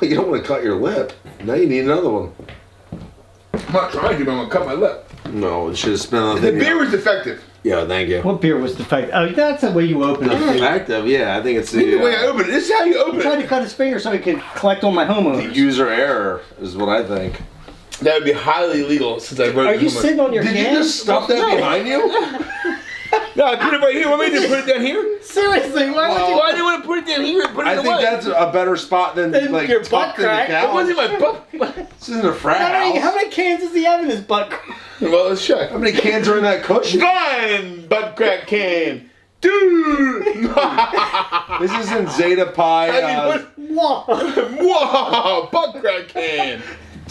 You don't want to cut your lip. Now you need another one. I'm not trying to, but I'm going to cut my lip. No, it should have spent on The beer was defective. Yeah, thank you. What beer was defective? Oh, that's the way you open it. Defective, yeah. I think it's The way I open it. This is how you open He tried it. to cut his finger so he could collect all my homeowners. user error is what I think. That would be highly illegal since I wrote Are you sitting on your Did can? you just stuff that behind you? No, I put it right here. Want me to put it down here? Seriously, why would you? Why do you want to put it down here and put it I away? think that's a better spot than like your butt tucked in the crack. It couch. wasn't my butt. This isn't a frat How house. many cans does he have in his butt? Well, let's check. How many cans are in that cushion? Fine, butt crack can. Dude! This isn't Zeta Pi. Whoa. Whoa! Butt crack can.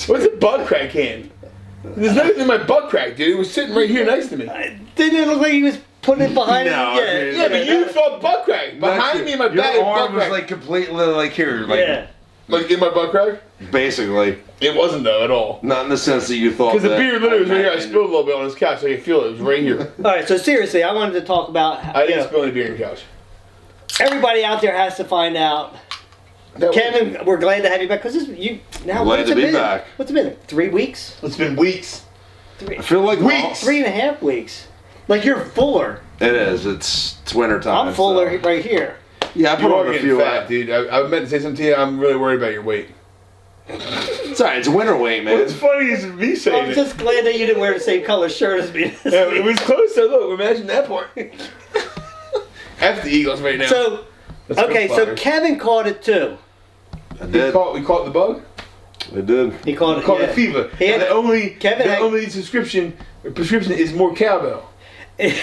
What's a butt crack can? There's nothing in my butt crack, dude. It was sitting right here next to me. Didn't it look like he was putting it behind No, him? Yeah, dude. Yeah, but you thought butt crack. Behind me in my back Your is butt arm was crack. like completely like here, like yeah. Like in my butt crack? basically. It wasn't though at all. Not in the sense that you thought. Because the that- beer literally was right here. I spilled a little bit on his couch, so you can feel it. It was right here. All right, so seriously, I wanted to talk about I didn't spill any beer on your couch. everybody out there has to find out. That Kevin, we're glad to have you back because you now. Glad what's to it be been? back. What's it been? 3 weeks? It's been weeks. I feel like Weeks. 3.5 weeks. Like you're fuller. It is. It's winter time. I'm fuller so. right here. Yeah, I put You on are a getting few. fat, dude. I meant to say something to you. I'm really worried about your weight. It's alright. It's winter weight, man. What's funny is me saying I'm it. just glad that you didn't wear the same color shirt as me. This Yeah, week. it was close. So look, imagine that part. F the Eagles right now. So, Let's go okay, so Flyers. Kevin caught it too. I we did. caught the bug. I did. He caught We it. caught yeah. the fever. He had- And Kevin the had- only prescription is more cowbell. I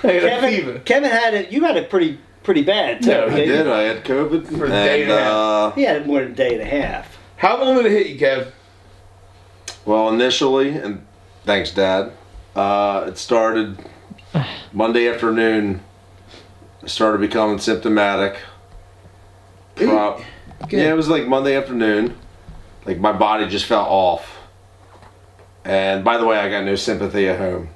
got a fever. Kevin had it. You had it pretty bad too. No, I didn't you? did. I had COVID For a day and a half. He had it more than a day and a half. How long did it hit you, Kev? Well, initially, and thanks, Dad. It started Monday afternoon. I started becoming symptomatic. Yeah, it was like Monday afternoon. Like my body just felt off. And by the way, I got no sympathy at home.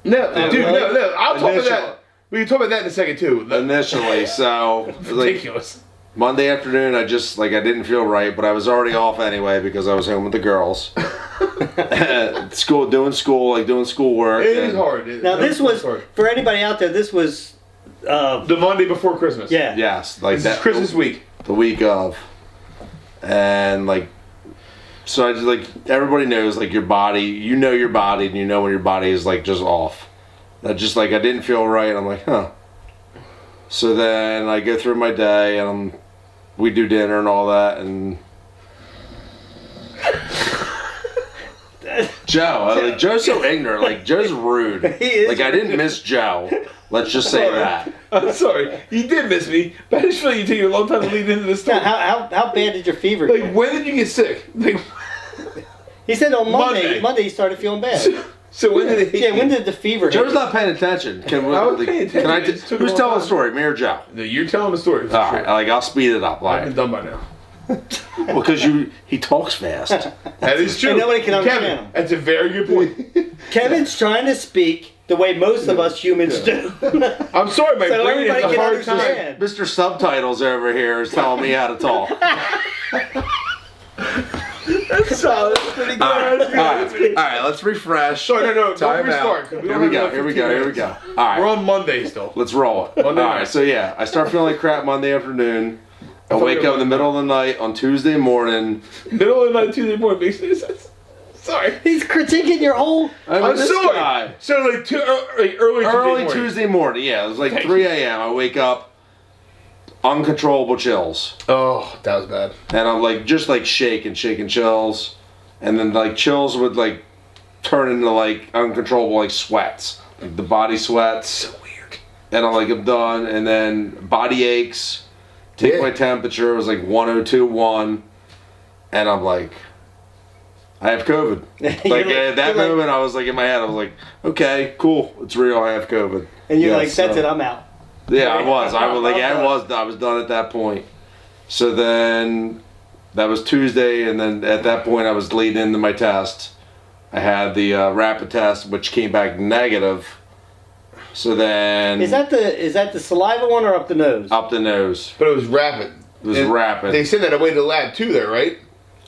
No, dude, really? no. I'll talk about Initial- that. We can talk about that in a second too. Initially, so it was like Ridiculous. Monday afternoon, I didn't feel right, but I was already off anyway because I was home with the girls. doing schoolwork. It is and- hard. Now this was hard. for anybody out there. This was, The Monday before Christmas. yeah. Yes, like This that. is Christmas week. The week of, and like, so I just like everybody knows like your body. You know your body, and you know when your body is like just off. That just like I didn't feel right. I'm like, huh. So then I go through my day, and we do dinner and all that, and Joe, Joe's so ignorant. Like Joe's rude. He is Like I didn't miss Joe. Let's just say Sorry. that. I'm sorry. You did miss me, but I just feel like you take a long time to lead into this story. Now, how bad did your fever? Like, when did you get sick? Like, He said on Monday. Monday. Monday he started feeling bad. so when did it hit Yeah, you? when did the fever hit? Joe's you? not paying attention. Can we? I was paying Can I? attention. It took a Who's long telling the time. story? Me or Joe? No, you're telling the story. For All sure. right, like I'll speed it up, I've been like done by now. well, because he talks fast. That is true. And nobody can understand Kevin, him. that's a very good point. Kevin's trying to speak the way most of us humans do. I'm sorry, my So brain everybody has a can hard time. understand. Mr. Subtitles over here is telling me how to talk. That's solid. That's pretty good. That's good. All right, let's refresh. Sorry, no, Time don't restart. 'cause out. we Here don't we have go. enough Here we 15 go. Here we minutes. go. All right, We're on Monday still. let's roll it. Monday All night. right, so yeah, I start feeling like crap Monday afternoon. I thought wake we were up in the middle of the night on Tuesday morning. Middle of the night, Tuesday morning makes no sense. Sorry. He's critiquing your whole. I'm this sorry. guy. So like, early Early morning. Tuesday morning, yeah, it was like Thank 3 a.m. I wake up, uncontrollable chills. Oh, that was bad. And I'm like just like shaking chills, and then like chills would like turn into like uncontrollable like sweats, like the body sweats. So weird. And I'm like I'm done, and then body aches. Take Yeah. my temperature, it was like 102.1, and I'm like, I have COVID. Like at that you're moment, I was like in my head, I was like, okay, cool, it's real, I have COVID. And you're Yeah, like, that's so- it, I'm out. Yeah, I was. I was like, I'm done. I was done at that point. So then, that was Tuesday, and then at that point, I was leading into my test. I had the rapid test, which came back negative. So then, Is that the saliva one or up the nose? up the nose. But it was rapid. It was And rapid. They said that away to the lab too, there, right?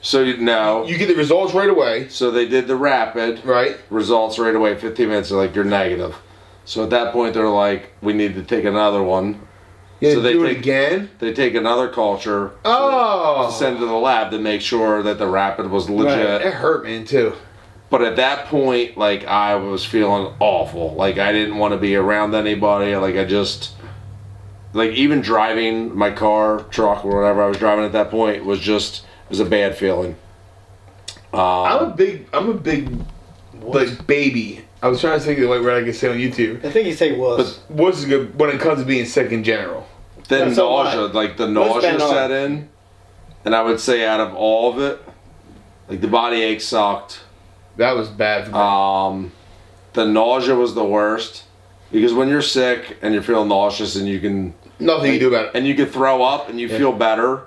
So now You get the results right away, So they did the rapid right? results right away. 15 minutes. They're like, you're negative. So at that point, they're like, we need to take another one. Yeah, So they do it take- again. They take another culture Oh, to send to the lab to make sure that the rapid was legit. it hurt, man, too. But at that point, like, I was feeling awful. Like, I didn't want to be around anybody. Like, I just, like, even driving my car, truck, or whatever I was driving at that point was just, it was a bad feeling. I'm a big, like, baby. I was trying to think of the right word I could say on YouTube. I think you say was. What's good when it comes to being sick in general? Then That's so nausea, what? like, the What's nausea been on? set in. And I would say out of all of it, like, the body ache sucked. That was bad for me. The nausea was the worst. Because when you're sick and you're feeling nauseous and you can... Nothing you do about it. And you can throw up and you feel better.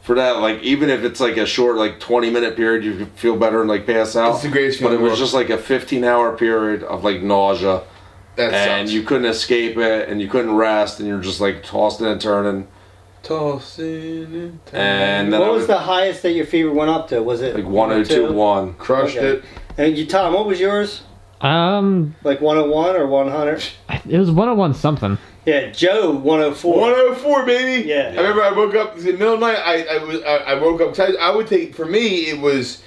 For that, like, even if it's like a short, like 20-minute period, you can feel better and like pass out. It's the greatest But feeling it in the was world. just like a 15-hour period of like nausea, That and sucks. you couldn't escape it, and you couldn't rest, and you're just like tossing and turning. Tossing and turning. And then What I was the highest that your fever went up to? Was it like 102.1. Crushed Okay. it. And you, Tom, what was yours? Like 101 or 100? It was 101 something. Yeah, Joe 104. 104, baby. Yeah. I remember I woke up in the middle of the night. I woke up. 'Cause I would take, for me, it was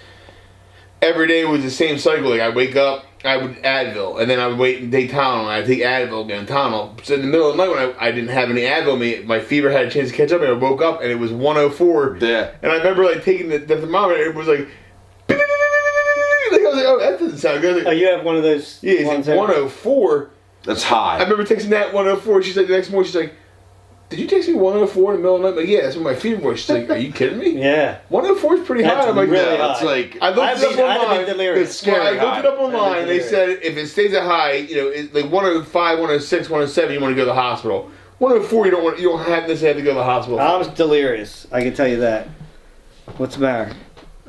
every day was the same cycle. Like I wake up, I would Advil, and then I would wait and take Tylenol. And I'd take Advil again, Tylenol. So in the middle of the night when I didn't have any Advil, my fever had a chance to catch up, and I woke up and it was 104. Yeah. And I remember like taking the thermometer. It was like. Like, I was like, oh, that doesn't sound good. I was Oh, like, you have one of those yeah, ones it's that- 104. That's high. I remember texting that 104. She's like, the next morning, she's like, did you text me 104 in the middle of the night? I'm like, yeah, that's what my fever was. She's like, are you kidding me? Yeah. 104 is pretty That's high. I'm like, really yeah, high. that's like I looked I'd it up be online. delirious. It's scary I looked it up high. online, and they said if it stays at high, you know, like 105, 106, 107, you want to go to the hospital. 104, you don't have this have to go to the hospital. I'm delirious. I can tell you that. What's the matter?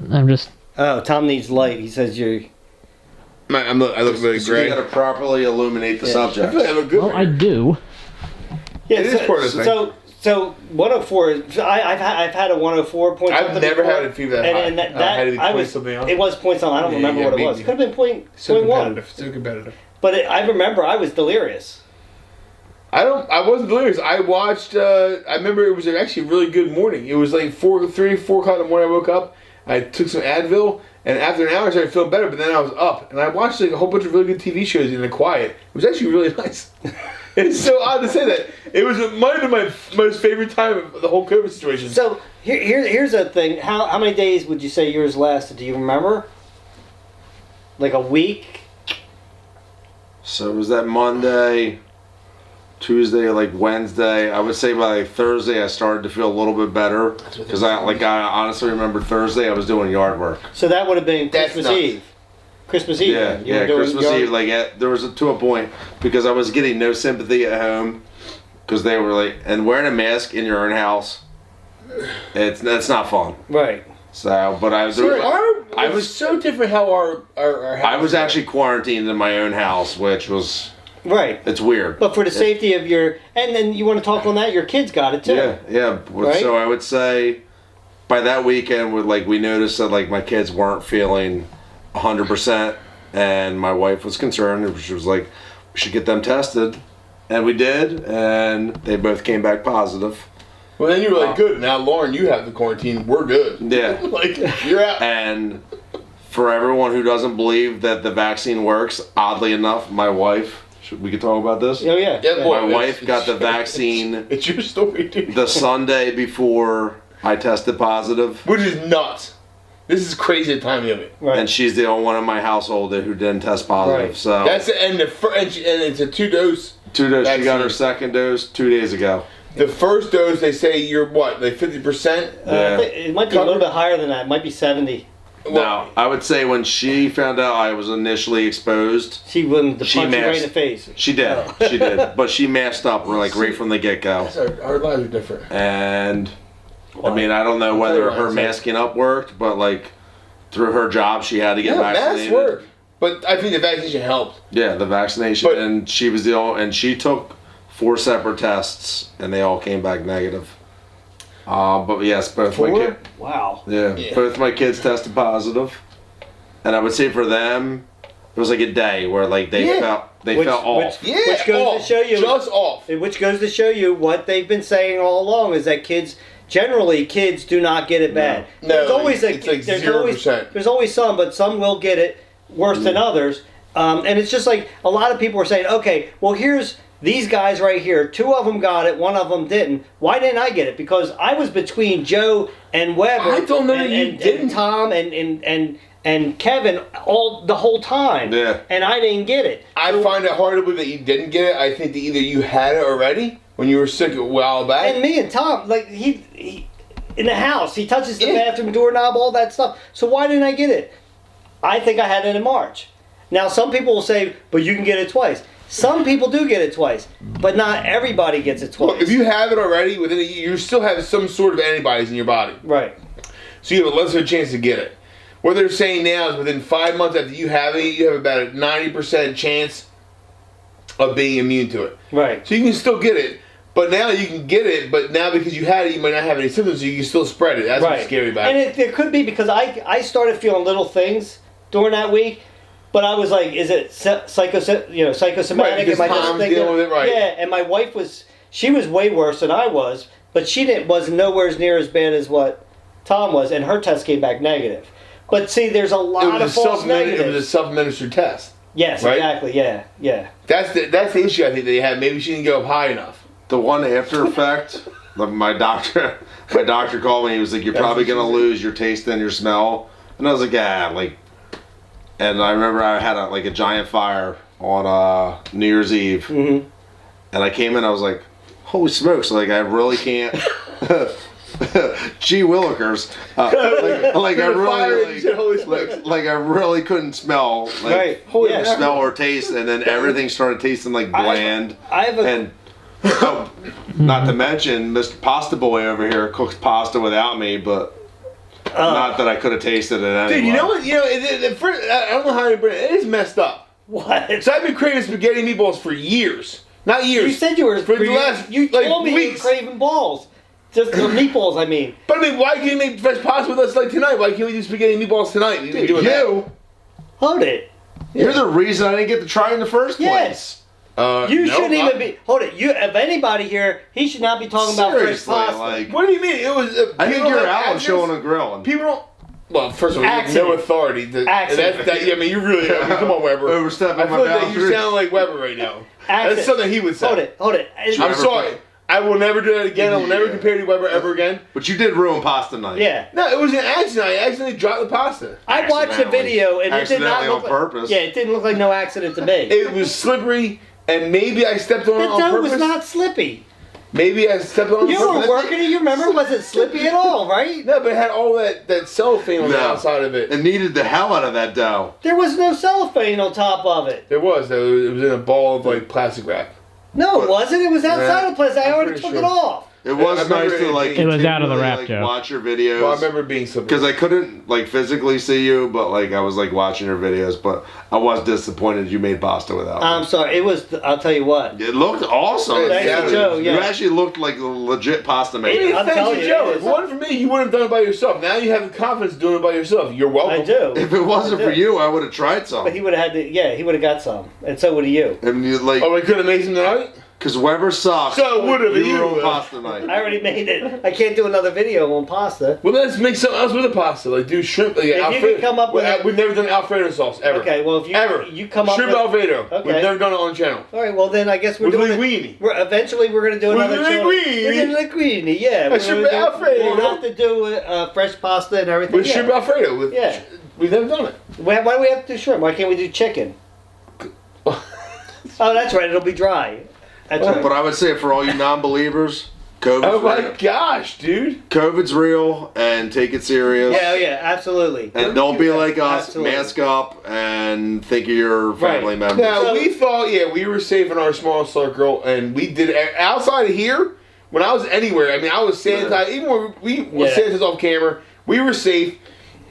I'm just. Oh, Tom needs light. He says you're. I look really So you gray. got to properly illuminate the Yeah. I subject. feel like I look good. Well, for I you. do. Yeah, It is part of the thing. So 104 is. I've had a 104 point. I've something never before, had a fever that high. and that had to be I point was. something else. It was point something. I don't Yeah, remember yeah, what it me was. neither. Could have been point So one. competitive. So competitive. But I remember I was delirious. I wasn't delirious. I watched. I remember it was actually a really good morning. It was like 4 o'clock in the morning. I woke up. I took some Advil, and after an hour, I started feeling better. But then I was up, and I watched like a whole bunch of really good TV shows in the quiet. It was actually really nice. It's so odd to say that. It might have been my most favorite time of the whole COVID situation. So here's a thing. How many days would you say yours lasted? Do you remember? Like a week? So was that Monday, Tuesday, like Wednesday? I would say by like Thursday I started to feel a little bit better because I honestly remember Thursday I was doing yard work. So that would have been That's Christmas nuts. Eve. Christmas Eve. Yeah, then. You were doing Christmas yard- Eve. Like there was to a point because I was getting no sympathy at home because they were like, and wearing a mask in your own house, that's not fun. Right. So, but I was. I was so different how our house I was actually quarantined in my own house, which was Right. it's weird. But for the safety of your, and then you want to talk on that, your kids got it too. Yeah. Right? So I would say by that weekend, we noticed that like my kids weren't feeling 100%, and my wife was concerned. She was like, "We should get them tested," and we did, and they both came back positive. Well, then you were like, good. Now, Lauren, you have the quarantine. We're good. Yeah. Like, you're out. And for everyone who doesn't believe that the vaccine works, oddly enough, my wife. We could talk about this. Oh yeah. Yeah, boy. My wife got the vaccine It's your story, dude. the Sunday before I tested positive. Which is nuts. This is crazy timing of it. Right. And she's the only one in my household who didn't test positive. Right. So That's and it's a 2-dose. 2 dose. She got her vaccine. second dose 2 days ago. The first dose, they say you're what, like 50%? I think it might be a little bit higher than that. It might be 70. Now, I would say when she found out I was initially exposed, She wouldn't punch She you right in masked. the face. she did. She did. But she masked up right from the get go. Our lives are different. And I mean, I don't know whether her masking up worked, but like through her job, she had to get Yeah, vaccinated. masks work. But I think the vaccination helped. Yeah, the vaccination, But- and she was and she took 4 separate tests, and they all came back negative. But yes, both my 4? kids. Wow. Yeah, both my kids tested positive, and I would say for them, it was like a day where like they felt off. Which goes to show you just off. Which goes to show you what they've been saying all along is that kids do not get it bad. No, There's always it's like 0%. There's always some, but some will get it worse than others. And it's just like a lot of people are saying, okay, well here's these guys right here. 2 of them got it, 1 of them didn't. Why didn't I get it? Because I was between Joe and Weber. I don't know that you didn't. And Tom and Kevin the whole time. Yeah. And I didn't get it. I find it hard to believe that you didn't get it. I think that either you had it already when you were sick a while back. And me and Tom, like he in the house, he touches the bathroom doorknob, all that stuff. So why didn't I get it? I think I had it in March. Now some people will say, but you can get it twice. Some people do get it twice, but not everybody gets it twice. Look, if you have it already within a year, you still have some sort of antibodies in your body. Right. So you have a lesser chance to get it. What they're saying now is within 5 months after you have it, you have about a 90% chance of being immune to it. Right. So you can still get it, but now you can get it, but now because you had it, you might not have any symptoms, so you can still spread it. That's what's scary about it. it. And it could be because I started feeling little things during that week, but I was like, is it psychosomatic? Right, because Am I just Tom's thinking? dealing with it, right. Yeah, and my wife was way worse than I was, but was nowhere near as bad as what Tom was, and her test came back negative. But see, there's a lot of false negatives. It was a self-administered test. Yes, right? Exactly. Yeah. That's the issue I think they had. Maybe she didn't go up high enough. The one after effect, my doctor called me. He was like, "You're probably gonna lose your taste and your smell," and I was like, "Yeah." And I remember I had a giant fire on New Year's Eve, and I came in. I was like, "Holy smokes!" I really can't. Gee willikers! I really couldn't smell smell or taste, and then everything started tasting like bland. Not to mention, Mr. Pasta Boy over here cooks pasta without me, but not that I could have tasted it anyway. Dude, you know what? I don't know how to bring it. It is messed up. What? So I've been craving spaghetti meatballs for years. Not years. You said you were for the last you told me weeks. You were craving balls. Just the meatballs, I mean. But I mean, why can't you make fresh pasta with us like tonight? Why can't we do spaghetti meatballs tonight? Dude, Hold it. You're the reason I didn't get to try in the first place. Yes. You shouldn't even be. Hold it. If anybody here, he should not be talking about fresh pasta. What do you mean? It was. I think you're out on showing a grill. People don't. Well, first of all, you have no authority. I mean, you really. Come on, Weber. Overstepping I feel my like boundaries. you sound like Weber right now. That's something he would say. Hold it. I'm sorry. I will never do that again. I will never compare to Weber ever again. But you did ruin pasta night. Yeah. No, it was an accident. I accidentally dropped the pasta. I watched the video and it did not look on purpose. Yeah, it didn't look like no accident to me. It was slippery, and maybe I stepped on it on The dough purpose. was not slippy. Maybe I stepped on it You on purpose. were working it. You remember? It wasn't slippy at all, right? No, but it had all that cellophane on the outside of it. It needed the hell out of that dough. There was no cellophane on top of it. There was. It was in a ball of plastic wrap. No, it wasn't. It was outside of plastic. I I'm already pretty took sure. it off. It was nice to It was out of the wrap, Joe. watch your videos. Well, I remember it being slippery. Because I couldn't physically see you, but I was watching your videos. But I was disappointed you made pasta without me. I'm sorry. It was. I'll tell you what. It looked awesome. Thanks to Joe, yeah. You actually looked like a legit pasta maker. I'm Thanks telling to you, Joe. it If it wasn't for me, you wouldn't have done it by yourself. Now you have the confidence doing it by yourself. You're welcome. I do. If it wasn't for you, I would have tried some. But he would have had to. Yeah, he would have got some, and so would you. And you Oh, we could have made some tonight? because Weber sucks. So would have you were on you. pasta night. I already made it. I can't do another video on pasta. Well, let's make something else with the pasta. Like do shrimp. Like you Alfredo. could come up with We've never done Alfredo sauce ever. Okay, well if you come up shrimp with Alfredo. Okay. We've never done it on the channel. All right, well then I guess we're With doing linguine. Eventually we're going to do With another channel. linguine. With linguine, yeah. We're shrimp gonna do- Alfredo. We'll have to do fresh pasta and everything. With shrimp Alfredo. Yeah. We've never done it. Why do we have to do shrimp? Why can't we do chicken? Oh, that's right. It'll be dry. That's right. But I would say for all you non-believers, COVID's Oh my real. gosh, dude. COVID's real, and take it serious. Yeah, absolutely. And don't be like us. Absolutely. Mask up and think of your family members. Now, So- we thought, we were safe in our small circle, and we did outside of here. When I was anywhere, I mean, I was sanitized. Even when we were sanitized off camera, we were safe.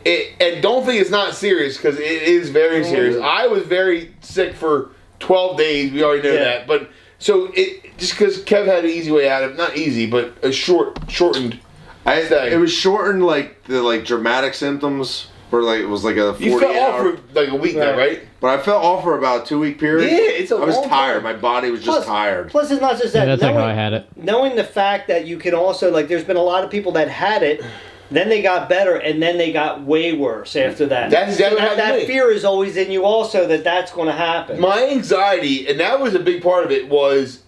And don't think it's not serious, because it is very serious. I was very sick for 12 days. We already know that. But so just because Kev had an easy way out of not easy, but a shortened. It was shortened, like the dramatic symptoms, where like it was like a 48 You fell off hour. for like a week now, right? But I fell off for about a 2-week period. Yeah, it's a I was long tired. time. My body was just tired. Plus, it's not just Yeah, that. that's like how I had it. Knowing the fact that you can also, like, there's been a lot of people that had it, then they got better, and then they got way worse after that. That's exactly what happened to that me. fear is always in you also that that's going to happen. My anxiety, and that was a big part of it,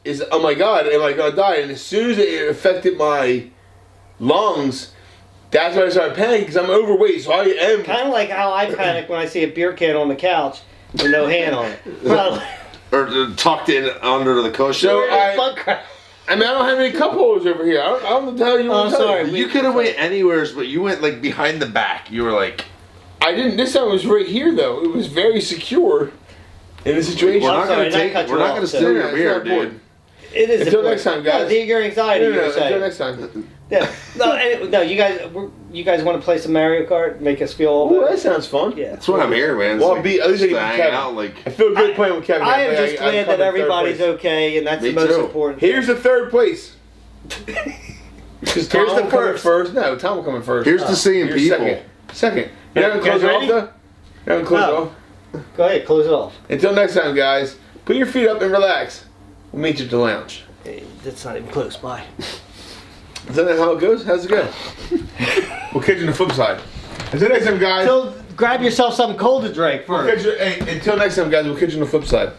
is oh my God, am I going to die? And as soon as it affected my lungs, that's when I started panicking because I'm overweight. So I am. Kind of like how I panic when I see a beer can on the couch with no hand on it. Probably. Or tucked in under the cushion. So Butt crack. I mean, I don't have any cup holders over here. I don't know what the hell you want to tell sorry. me. You could have went anywhere, but you went like behind the back. You were like, I didn't. This time it was right here, though. It was very secure in the situation. we're I'm not sorry, gonna not cut you we're not off, gonna so- steal No, your it's beer, not dude. important. It is Until important. next time, guys. No, your anxiety, No, you were until saying. next time. Yeah. No, you guys want to play some Mario Kart? Make us feel all Oh, better? that sounds fun. Yeah. That's what I'm here, man. Well, It's be at least I just can to be hang Kevin. out, like. I feel good playing with Kevin. I am think just I glad come that in third everybody's place. okay, and that's Me the most too. important. Here's the third place. Because Tom Here's the will come in first. first. No, Tom will come in first. Here's to seeing You're people. Second. You're not going to You guys close it off, ready? though? You're not going to close No. it off? Go ahead, close it off. Until next time, guys, put your feet up and relax. We'll meet you at the lounge. Hey, that's not even close. Bye. Is that how it goes? How's it go? We'll catch you on the flip side. Until next time, guys. So grab yourself something cold to drink We'll first. catch you, hey, until next time, guys, we'll catch you on the flip side.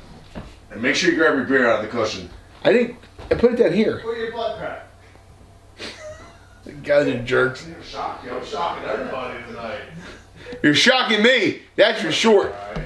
And make sure you grab your beer out of the cushion. I put it down here. Where your blood crack? You guys are jerks. I'm shocking everybody tonight. You're shocking me. That's for short.